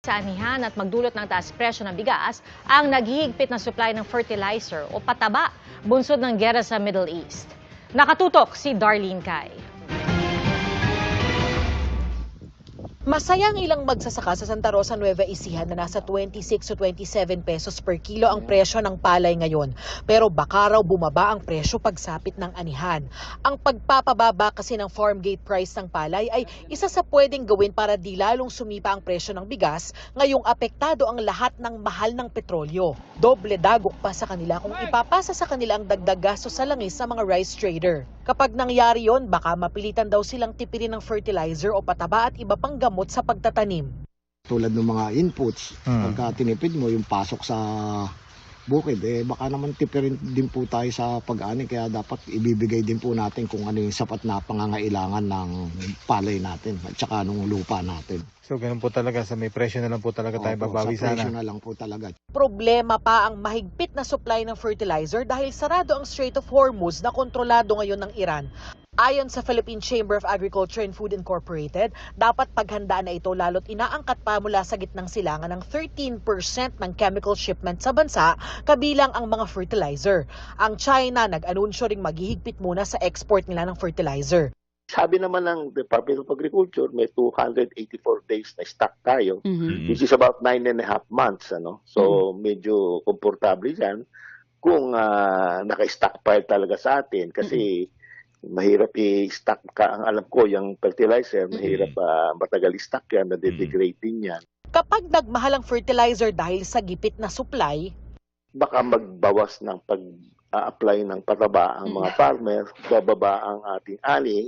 Sa anihan at magdulot ng taas presyo ng bigas ang naghihigpit na supply ng fertilizer o pataba bunsod ng giyera sa Middle East. Nakatutok si Darlene Cai. Masaya ang ilang magsasaka sa Santa Rosa, Nueva Ecija na nasa 26 to 27 pesos per kilo ang presyo ng palay ngayon. Pero baka raw bumaba ang presyo pagsapit ng anihan. Ang pagpapababa kasi ng farm gate price ng palay ay isa sa pwedeng gawin para di lalong sumipa ang presyo ng bigas ngayong apektado ang lahat ng mahal ng petrolyo. Doble dagok pa sa kanila kung ipapasa sa kanila ang dagdag gasto sa langis sa mga rice trader. Kapag nangyari yon, baka mapilitan daw silang tipirin ng fertilizer o pataba at iba pang gamot sa pagtatanim. Tulad ng mga inputs, pagka tinipid mo yung pasok sa bukid, baka naman tipirin din po tayo sa pag-ani, kaya dapat ibibigay din po natin kung ano yung sapat na pangangailangan ng palay natin at saka ng lupa natin. So ganun po talaga, sa may presyo na lang po talaga tayo babawi sa presyo sana. na lang po talaga. Problema pa ang mahigpit na supply ng fertilizer dahil sarado ang Strait of Hormuz na kontrolado ngayon ng Iran. Ayon sa Philippine Chamber of Agriculture and Food Incorporated, dapat paghandaan na ito lalo't inaangkat pa mula sa gitnang silangan ng 13% ng chemical shipment sa bansa, kabilang ang mga fertilizer. Ang China nag-anunsyo ring maghihigpit muna sa export nila ng fertilizer. Sabi naman ng Department of Agriculture, may 284 days na stock tayo, which is about 9.5 months. So, medyo komportable yan kung naka-stockpile talaga sa atin kasi mahirap i-stock ka. Ang alam ko, yung fertilizer, mahirap matagal i-stock yan, nade-degrade din yan. Kapag nagmahal ang fertilizer dahil sa gipit na supply, Baka magbawas ng pag-apply ng pataba ang mga farmer, bababa ang ating ani,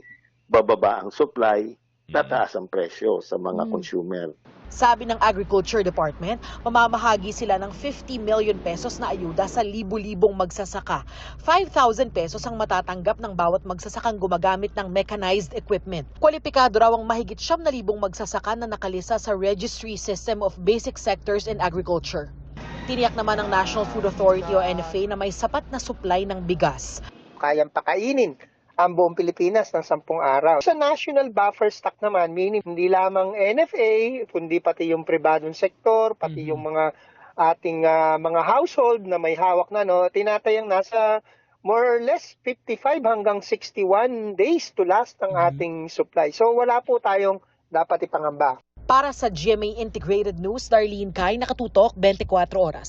bababa ang supply, tataas ang presyo sa mga consumer. sabi ng Agriculture Department, mamamahagi sila ng 50 million pesos na ayuda sa libu-libong magsasaka. 5,000 pesos ang matatanggap ng bawat magsasakang gumagamit ng mechanized equipment. Kwalipikado raw ang mahigit 7,000 magsasaka na nakalisa sa Registry System of Basic Sectors in Agriculture. Tiniyak naman ng National Food Authority o NFA na may sapat na supply ng bigas. Kayang pakainin ang buong Pilipinas ng 10 araw. Sa national buffer stock naman, meaning hindi lamang NFA, kundi pati yung pribadong sektor, pati yung mga ating mga household na may hawak na, tinatayang nasa more or less 55 hanggang 61 days to last ang ating supply. So wala po tayong dapat ipangamba. Para sa GMA Integrated News, Darlene Cai, nakatutok 24 oras.